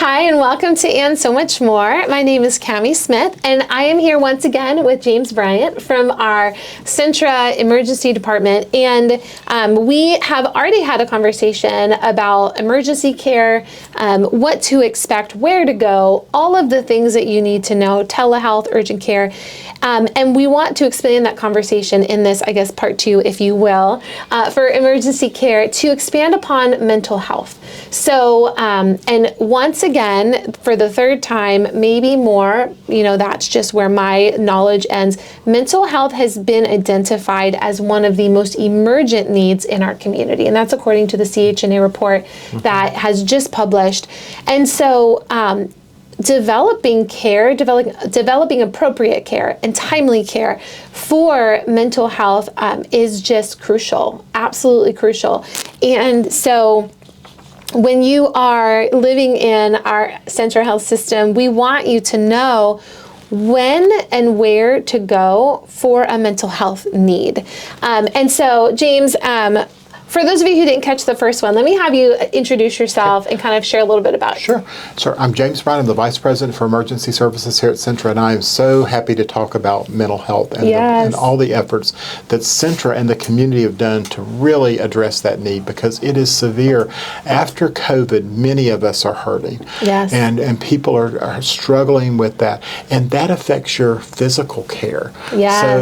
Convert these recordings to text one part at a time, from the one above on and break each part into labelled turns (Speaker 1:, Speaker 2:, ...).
Speaker 1: Hi, and welcome to And So Much More. My name is Cami Smith, and I am here once again with James Bryant from our Centra Emergency Department. And we have already had a conversation about emergency care, what to expect, where to go, all of the things that you need to know, telehealth, urgent care. And we want to expand that conversation in this, I guess, part two, if you will, for emergency care to expand upon mental health. So, and once again, for the third time, maybe more, that's just where my knowledge ends. Mental health has been identified as one of the most emergent needs in our community. And that's according to the CHNA report that has just published. And so, developing appropriate care and timely care for mental health is just crucial, absolutely crucial. And so when you are living in our Centra Health system, we want you to know when and where to go for a mental health need. And so, James, for those of you who didn't catch the first one, let me have you introduce yourself and kind of share a little bit about you.
Speaker 2: Sure. I'm James Bryant. I'm the Vice President for Emergency Services here at Centra, and I am so happy to talk about mental health and, and all the efforts that Centra and the community have done to really address that need, because it is severe. After COVID, many of us are hurting, and people are struggling with that, and that affects your physical care.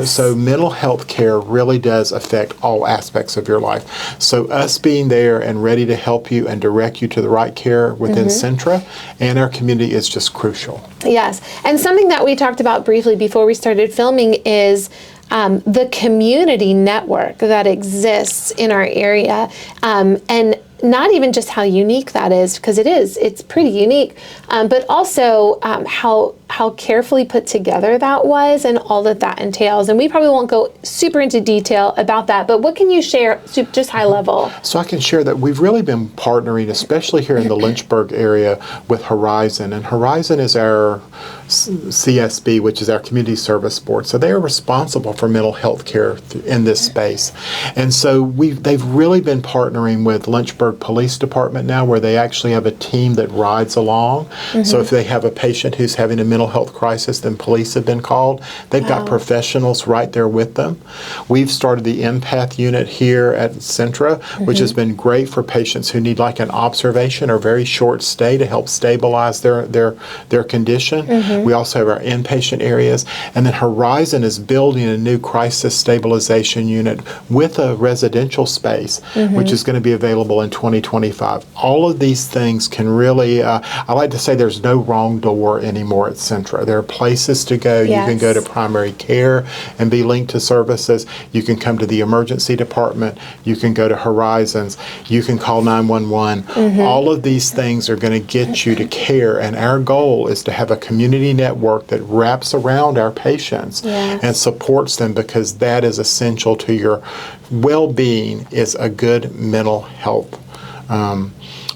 Speaker 2: So mental health care really does affect all aspects of your life. So us being there and ready to help you and direct you to the right care within Centra and our community is just crucial.
Speaker 1: Yes, and something that we talked about briefly before we started filming is the community network that exists in our area, and not even just how unique that is, because it's pretty unique, but also how carefully put together that was and all that entails. And we probably won't go super into detail about that, but what can you share just high level?
Speaker 2: So I can share that we've really been partnering, especially here in the Lynchburg area, with Horizon. And Horizon is our CSB, which is our Community Service Board. So they are responsible for mental health care in this space. And so they've really been partnering with Lynchburg Police Department now, where they actually have a team that rides along. So if they have a patient who's having a mental health crisis, then police have been called. They've got professionals right there with them. We've started the empath unit here at Centra, which has been great for patients who need like an observation or very short stay to help stabilize their condition. We also have our inpatient areas, and then Horizon is building a new crisis stabilization unit with a residential space, which is going to be available in 2025. All of these things can really, I like to say there's no wrong door anymore at Centra. There are places to go. You can go to primary care and be linked to services. You can come to the emergency department. You can go to Horizons. You can call 911. All of these things are going to get you to care, and our goal is to have a community network that wraps around our patients and supports them, because that is essential to your well-being, is a good mental health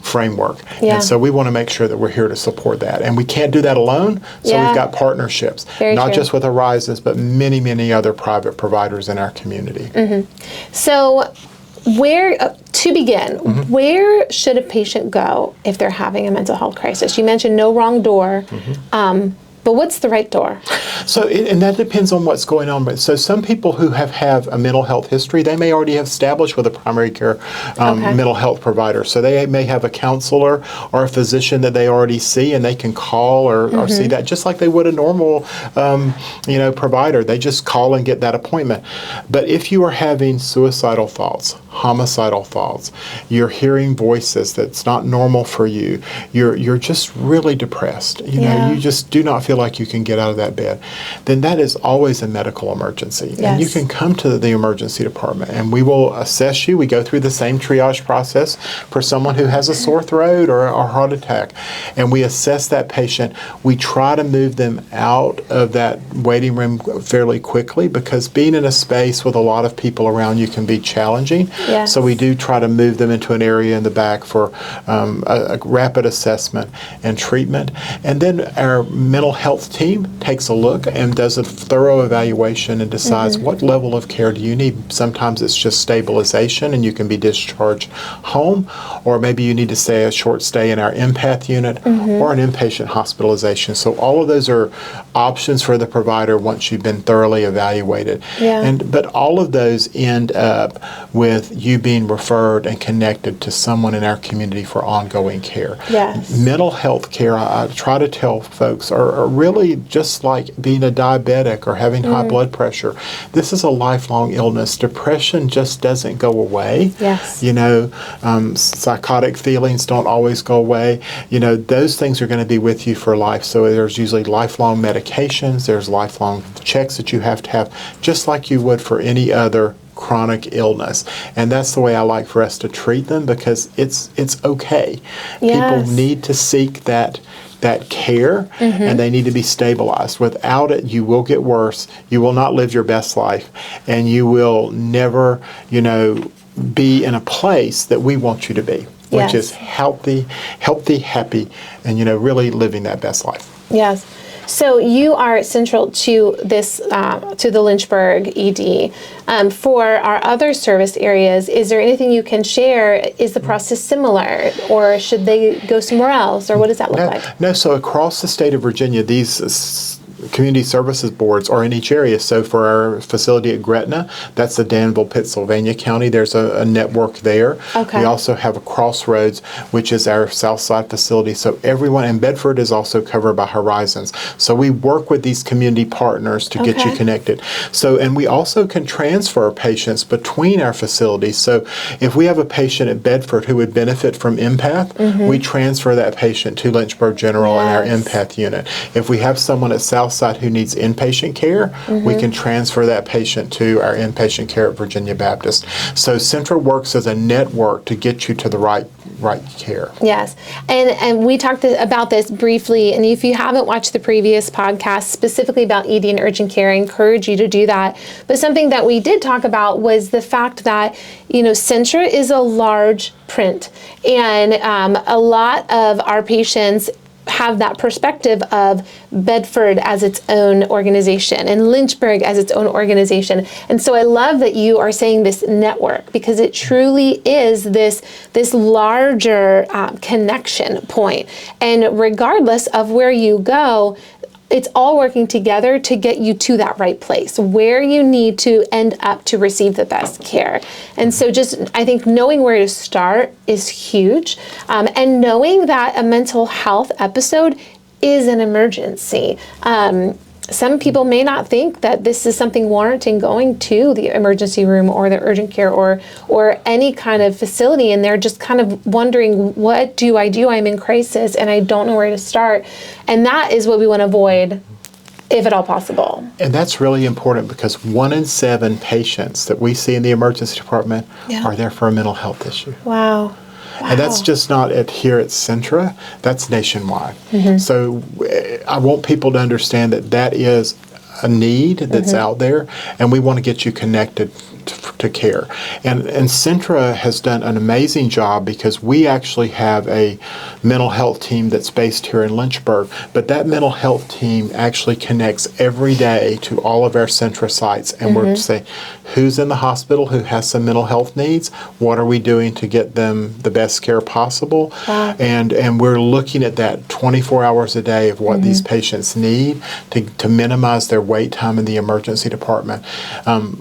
Speaker 2: framework. And so we want to make sure that we're here to support that. And we can't do that alone, so we've got partnerships, not just with Horizons, but many, many other private providers in our community.
Speaker 1: So to begin, where should a patient go if they're having a mental health crisis? You mentioned no wrong door. But what's the right door?
Speaker 2: So, and that depends on what's going on. But so some people who have a mental health history, they may already have established with a primary care mental health provider. So they may have a counselor or a physician that they already see, and they can call or see that just like they would a normal, provider. They just call and get that appointment. But if you are having suicidal thoughts, homicidal thoughts, you're hearing voices that's not normal for you, you're just really depressed, you just do not feel like you can get out of that bed, then that is always a medical emergency. And you can come to the emergency department and we will assess you. We go through the same triage process for someone who has a sore throat or a heart attack, and we assess that patient. We try to move them out of that waiting room fairly quickly, because being in a space with a lot of people around you can be challenging. So we do try to move them into an area in the back for a rapid assessment and treatment. And then our mental health health team takes a look and does a thorough evaluation and decides what level of care do you need. Sometimes it's just stabilization and you can be discharged home, or maybe you need to stay a short stay in our empath unit or an inpatient hospitalization. So all of those are options for the provider once you've been thoroughly evaluated. But all of those end up with you being referred and connected to someone in our community for ongoing care. Mental health care, I try to tell folks, are really just like being a diabetic or having high blood pressure. This is a lifelong illness. Depression just doesn't go away. You know, psychotic feelings don't always go away. You know, those things are going to be with you for life. So there's usually lifelong medications, there's lifelong checks that you have to have, just like you would for any other chronic illness. And that's the way I like for us to treat them, because it's okay. People need to seek that care, and they need to be stabilized. Without it, you will get worse. You will not live your best life, and you will never, you know, be in a place that we want you to be, which is healthy, happy, and, you know, really living that best life.
Speaker 1: So you are central to this, to the Lynchburg ED. For our other service areas, is there anything you can share? Is the process similar, or should they go somewhere else, or what does that look like?
Speaker 2: No, so across the state of Virginia, these community services boards are in each area. So for our facility at Gretna, that's the Danville, Pittsylvania County. There's a network there. We also have a Crossroads, which is our Southside facility. So everyone, and Bedford is also covered by Horizons. So we work with these community partners to get you connected. So, and we also can transfer patients between our facilities. So if we have a patient at Bedford who would benefit from empath, we transfer that patient to Lynchburg General in our empath unit. If we have someone at Southside who needs inpatient care, we can transfer that patient to our inpatient care at Virginia Baptist. So Centra works as a network to get you to the right care. And we talked about this briefly, and if you haven't watched the previous podcast specifically about ED and urgent care, I encourage you to do that. But something that we did talk about was the fact that, you know, Centra is a large print, and a lot of our patients have that perspective of Bedford as its own organization and Lynchburg as its own organization. And so I love that you are saying this network, because it truly is this larger connection point. And regardless of where you go, it's all working together to get you to that right place where you need to end up to receive the best care. And so just, I think knowing where to start is huge. And knowing that a mental health episode is an emergency. Some people may not think that this is something warranting going to the emergency room or the urgent care or any kind of facility, and they're just kind of wondering, what do? I'm in crisis and I don't know where to start. And that is what we want to avoid, if at all possible. And that's really important, because 1 in 7 patients that we see in the emergency department are there for a mental health issue. And that's just not here at Centra, that's nationwide. So I want people to understand that that is a need that's out there, and we want to get you connected to care. And Centra has done an amazing job, because we actually have a mental health team that's based here in Lynchburg, but that mental health team actually connects every day to all of our Centra sites, and we're saying, who's in the hospital who has some mental health needs? What are we doing to get them the best care possible? And we're looking at that 24 hours a day of what these patients need to minimize their wait time in the emergency department.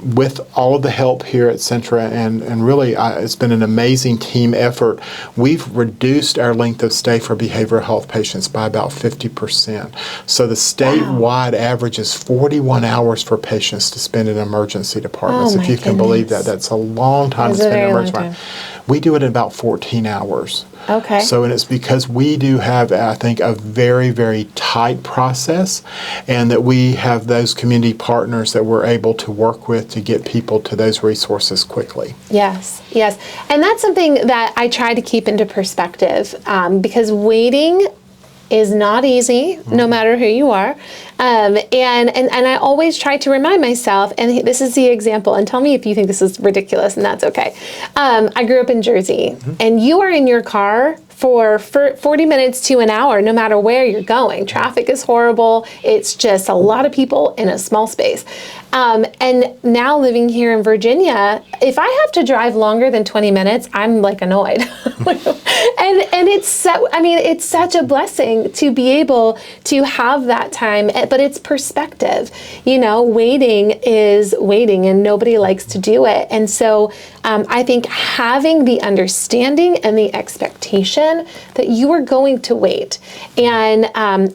Speaker 2: With all of the help here at Centra, and really it's been an amazing team effort, we've reduced our length of stay for behavioral health patients by about 50%. So the statewide average is 41 hours for patients to spend in emergency departments. If you can believe that, that's a long time to spend in emergency department. We do it in about 14 hours. So, and it's because we do have, I think, a very, very tight process, and that we have those community partners that we're able to work with to get people to those resources quickly. Yes.
Speaker 1: And that's something that I try to keep into perspective, because waiting is not easy, no matter who you are. And I always try to remind myself, and this is the example, and tell me if you think this is ridiculous, and that's okay. I grew up in Jersey, and you are in your car for 40 minutes to an hour, no matter where you're going. Traffic is horrible. It's just a lot of people in a small space. And now living here in Virginia, if I have to drive longer than 20 minutes, I'm like annoyed. and it's such a blessing to be able to have that time, but it's perspective. Waiting is waiting, and nobody likes to do it. And so I think having the understanding and the expectation that you are going to wait, and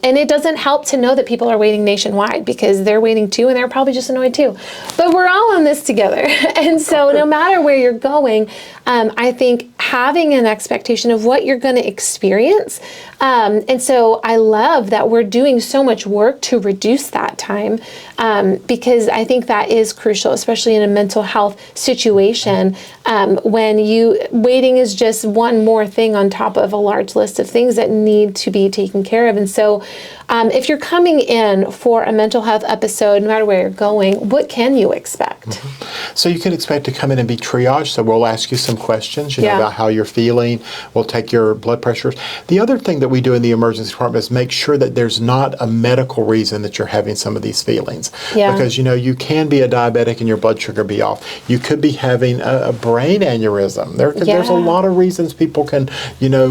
Speaker 1: it doesn't help to know that people are waiting nationwide, because they're waiting too, and they're probably just annoyed too. But we're all in this together. And so no matter where you're going, I think having an expectation of what you're going to experience. And so I love that we're doing so much work to reduce that time, because I think that is crucial, especially in a mental health situation, when waiting is just one more thing on top of a large list of things that need to be taken care of. And so if you're coming in for a mental health episode, no matter where you're going, what can you expect?
Speaker 2: So you can expect to come in and be triaged. So we'll ask you some questions, about how you're feeling. We'll take your blood pressures. The other thing that we do in the emergency department is make sure that there's not a medical reason that you're having some of these feelings.
Speaker 1: Yeah.
Speaker 2: Because, you can be a diabetic and your blood sugar be off. You could be having a brain aneurysm. There's a lot of reasons people can,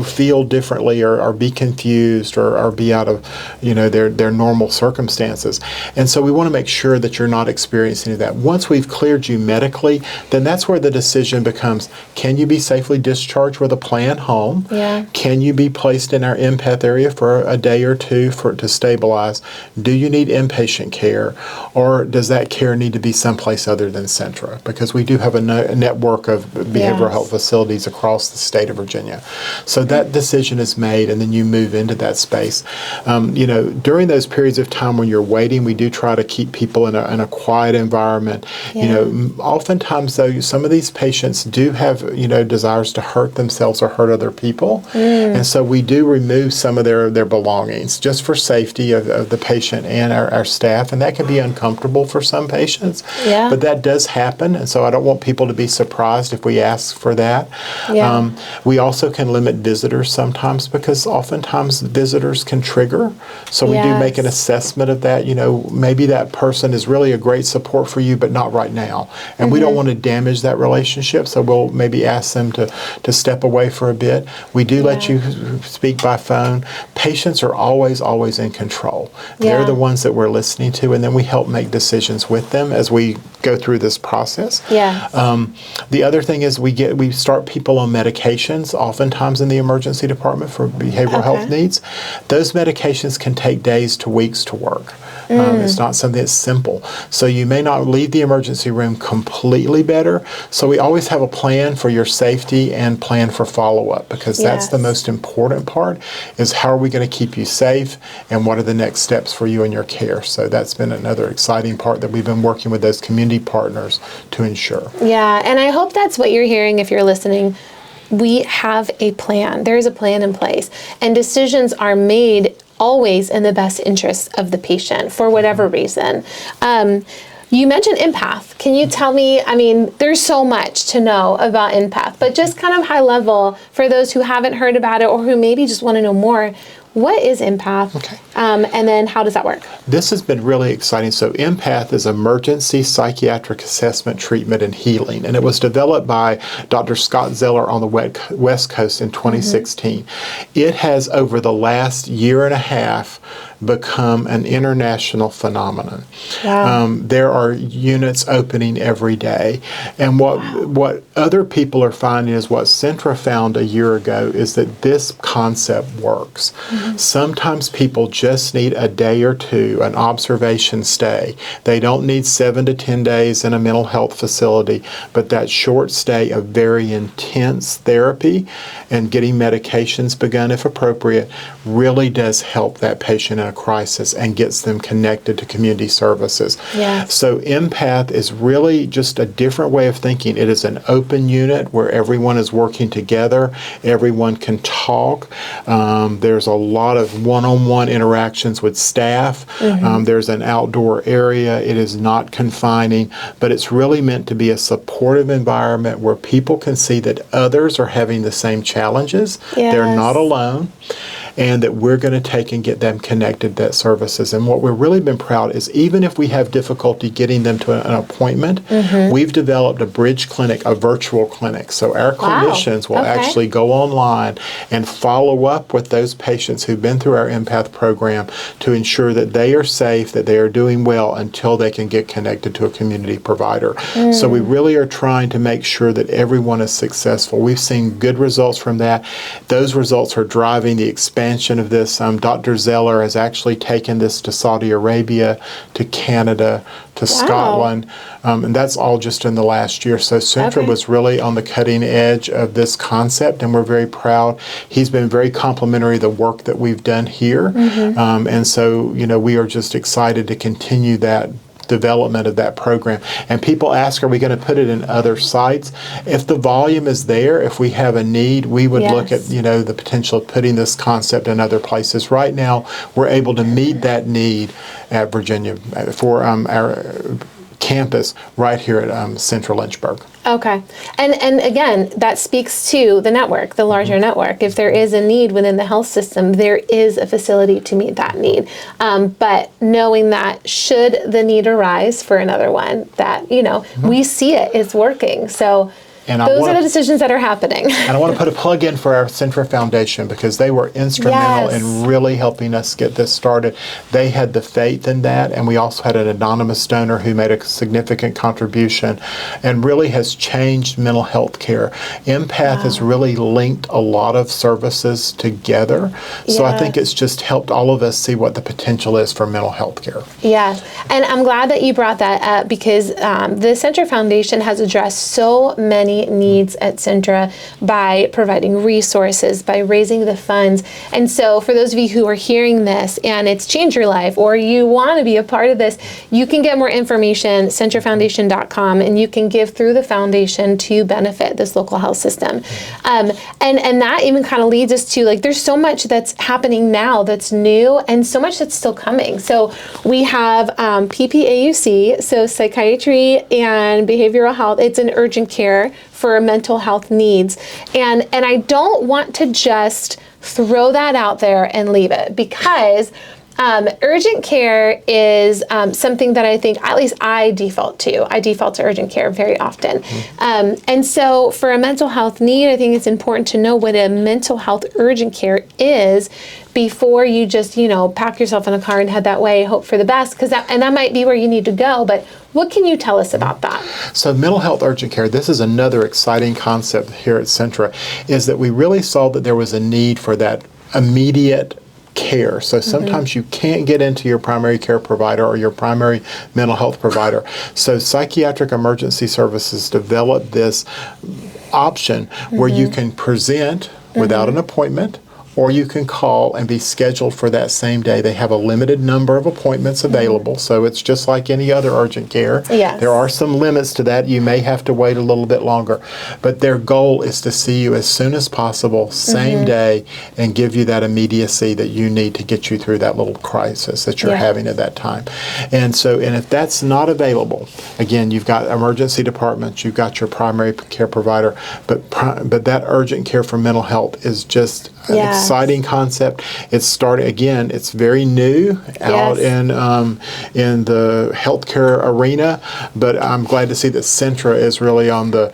Speaker 2: feel differently or be confused or be out of, their normal circumstances. And so we want to make sure that you're not experiencing that. Once we've cleared you medically, then that's where the decision becomes, can you be safely discharged with a planned home?
Speaker 1: Yeah.
Speaker 2: Can you be placed in our empath area for a day or two to stabilize? Do you need inpatient care? Or does that care need to be someplace other than Centra? Because we do have a network of behavioral health facilities across the state of Virginia. So that decision is made, and then you move into that space. During those periods of time when you're waiting, we do try to keep people in a quiet environment.
Speaker 1: Yeah.
Speaker 2: Oftentimes, though, some of these patients do have, desires to hurt themselves or hurt other people. And so we do remove some of their belongings just for safety of the patient and our staff. And that can be uncomfortable for some patients.
Speaker 1: Yeah.
Speaker 2: But that does happen. And so I don't want people to be surprised if we ask for that.
Speaker 1: Yeah.
Speaker 2: We also can limit visitors sometimes, because oftentimes visitors can trigger. So we do make an assessment of that. Maybe that person is really a great support for you, but not right now. And we don't want to damage that relationship. So we'll maybe ask them to step away for a bit. We do let you speak by phone. Patients are always in control. They're the ones that we're listening to, and then we help make decisions with them as we go through this process. The other thing is we start people on medications oftentimes in the emergency department for behavioral health needs. Those medications can take days to weeks to work. It's not something that's simple. So you may not leave the emergency room completely better. So we always have a plan for your safety and plan for follow-up, because that's the most important part, is how are we going to keep you safe and what are the next steps for you in your care. So that's been another exciting part that we've been working with those community partners to ensure.
Speaker 1: Yeah, and I hope that's what you're hearing if you're listening. We have a plan. There is a plan in place, and decisions are made always in the best interest of the patient for whatever reason. You mentioned empath. Can you tell me, there's so much to know about empath, but just kind of high level for those who haven't heard about it or who maybe just want to know more. What is empath?
Speaker 2: Okay.
Speaker 1: And then how does that work?
Speaker 2: This has been really exciting. So empath is emergency psychiatric assessment, treatment, and healing. And it was developed by Dr. Scott Zeller on the West Coast in 2016. It has, over the last year and a half, become an international phenomenon.
Speaker 1: Wow.
Speaker 2: There are units opening every day. And what other people are finding is what Centra found a year ago is that this concept works. Sometimes people just need a day or two, an observation stay. They don't need 7 to 10 days in a mental health facility, but that short stay of very intense therapy and getting medications begun if appropriate really does help that patient in a crisis and gets them connected to community services.
Speaker 1: Yes.
Speaker 2: So Empath is really just a different way of thinking. It is an open unit where everyone is working together, everyone can talk. There's a lot of one-on-one interactions with staff. There's an outdoor area. It is not confining, but it's really meant to be a supportive environment where people can see that others are having the same challenges.
Speaker 1: Yes.
Speaker 2: They're not alone. And that we're going to take and get them connected to that services. And what we've really been proud is even if we have difficulty getting them to an appointment, we've developed a bridge clinic, a virtual clinic. So our clinicians will actually go online and follow up with those patients who've been through our Empath program to ensure that they are safe, that they are doing well until they can get connected to a community provider. So we really are trying to make sure that everyone is successful. We've seen good results from that. Those results are driving the expansion of this. Dr. Zeller has actually taken this to Saudi Arabia, to Canada, to Scotland, and that's all just in the last year. So Centra was really on the cutting edge of this concept, and we're very proud. He's been very complimentary of the work that we've done here, and so, you know, we are just excited to continue that development of that program. And people ask, are we going to put it in other sites? If the volume is there, if we have a need, we would look at, you know, the potential of putting this concept in other places. Right now, we're able to meet that need at Virginia for our campus right here at Centra Lynchburg.
Speaker 1: Okay. And again, that speaks to the network, the larger network. If there is a need within the health system, there is a facility to meet that need. But knowing that should the need arise for another one, that, you know, we see it, it's working. So
Speaker 2: and
Speaker 1: those are the decisions that are happening.
Speaker 2: And I want to put a plug in for our Centra Foundation because they were instrumental in really helping us get this started. They had the faith in that, and we also had an anonymous donor who made a significant contribution and really has changed mental health care. Empath has really linked a lot of services together. So I think it's just helped all of us see what the potential is for mental health care.
Speaker 1: Yes, and I'm glad that you brought that up because the Centra Foundation has addressed so many needs at Centra by providing resources, by raising the funds. And so for those of you who are hearing this and it's changed your life or you want to be a part of this, you can get more information, centrafoundation.com, and you can give through the foundation to benefit this local health system. And that even kind of leads us to, like, there's so much that's happening now that's new and so much that's still coming. So we have PPAUC, so psychiatry and behavioral health. It's an urgent care for mental health needs. And I don't want to just throw that out there and leave it because urgent care is something that I think, at least I default to. I default to urgent care very often. And so for a mental health need, I think it's important to know what a mental health urgent care is before you just, you know, pack yourself in a car and head that way, hope for the best, because that might be where you need to go. But what can you tell us about that?
Speaker 2: So mental health urgent care, this is another exciting concept here at Centra, is that we really saw that there was a need for that immediate care. So sometimes you can't get into your primary care provider or your primary mental health provider. So Psychiatric Emergency Services developed this option where you can present without an appointment, or you can call and be scheduled for that same day. They have a limited number of appointments available, so it's just like any other urgent care.
Speaker 1: Yes.
Speaker 2: There are some limits to that. You may have to wait a little bit longer, but their goal is to see you as soon as possible, same day, and give you that immediacy that you need to get you through that little crisis that you're having at that time. And so, and if that's not available, again, you've got emergency departments, you've got your primary care provider, but that urgent care for mental health is just an exciting concept. It's starting again. It's very new out in the healthcare arena, but I'm glad to see that Centra is really on the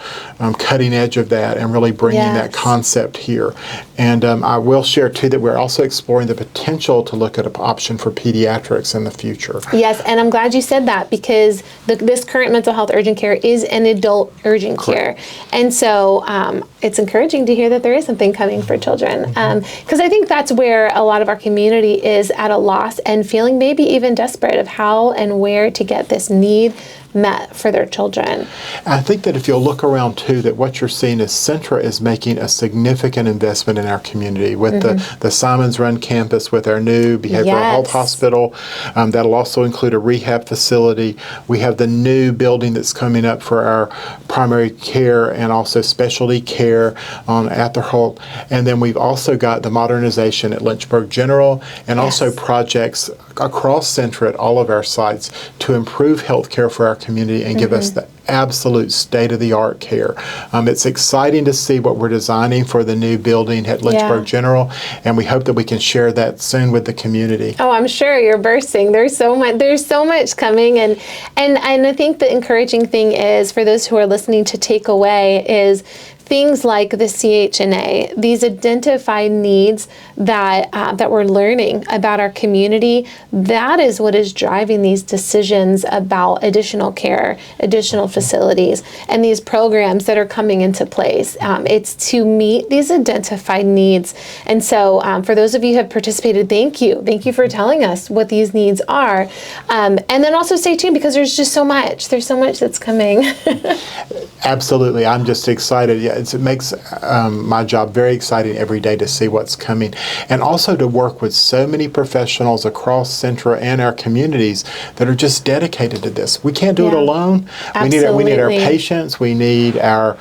Speaker 2: cutting edge of that and really bringing that concept here. And I will share too that we're also exploring the potential to look at an option for pediatrics in the future.
Speaker 1: Yes, and I'm glad you said that because this current mental health urgent care is an adult urgent care, and so it's encouraging to hear that there is something coming for children. Because I think that's where a lot of our community is at a loss and feeling maybe even desperate of how and where to get this need met for their children.
Speaker 2: I think that if you'll look around too, that what you're seeing is Centra is making a significant investment in our community with the Simons Run campus, with our new behavioral health hospital. That'll also include a rehab facility. We have the new building that's coming up for our primary care and also specialty care on Atherholt. And then we've also got the modernization at Lynchburg General, and also projects across Centra at all of our sites to improve health care for our community and give us the absolute state-of-the-art care. It's exciting to see what we're designing for the new building at Lynchburg General, and we hope that we can share that soon with the community.
Speaker 1: Oh, I'm sure you're bursting. There's so much coming, and I think the encouraging thing is for those who are listening to take away is things like the CHNA, these identified needs that we're learning about our community. That is what is driving these decisions about additional care, additional facilities, and these programs that are coming into place. It's to meet these identified needs. And so for those of you who have participated, thank you. Thank you for telling us what these needs are. And then also stay tuned, because there's just so much. There's so much that's coming.
Speaker 2: Absolutely. I'm just excited. Yeah, it makes my job very exciting every day to see what's coming, and also to work with so many professionals across Centra and our communities that are just dedicated to this. We can't do it alone.
Speaker 1: Absolutely.
Speaker 2: We need our patients, we need our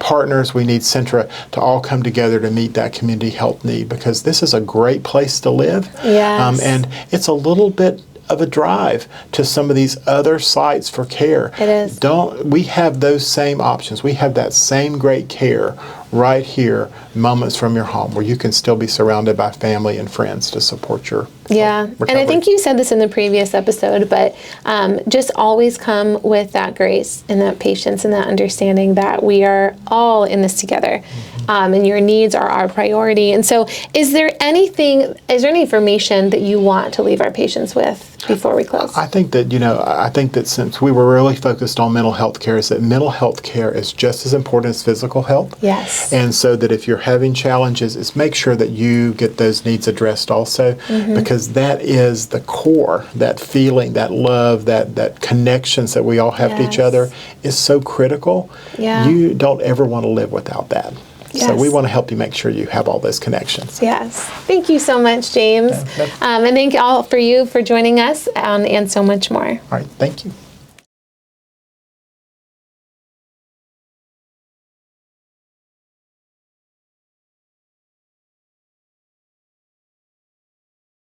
Speaker 2: partners, we need Centra to all come together to meet that community health need, because this is a great place to live.
Speaker 1: Yes.
Speaker 2: And it's a little bit of a drive to some of these other sites for care.
Speaker 1: It is.
Speaker 2: We have those same options. We have that same great care right here, moments from your home, where you can still be surrounded by family and friends to support your recovery.
Speaker 1: And I think you said this in the previous episode, but just always come with that grace and that patience and that understanding that we are all in this together. And your needs are our priority. And so is there any information that you want to leave our patients with before we close?
Speaker 2: I think that since we were really focused on mental health care, is that mental health care is just as important as physical health.
Speaker 1: Yes.
Speaker 2: And so that if you're having challenges, is make sure that you get those needs addressed also, because that is the core, that feeling, that love, that connections that we all have to each other is so critical.
Speaker 1: Yeah.
Speaker 2: You don't ever want to live without that.
Speaker 1: Yes.
Speaker 2: So we want to help you make sure you have all those connections.
Speaker 1: Yes. Thank you so much, James. And thank you all for joining us, and so much more.
Speaker 2: All right. Thank you.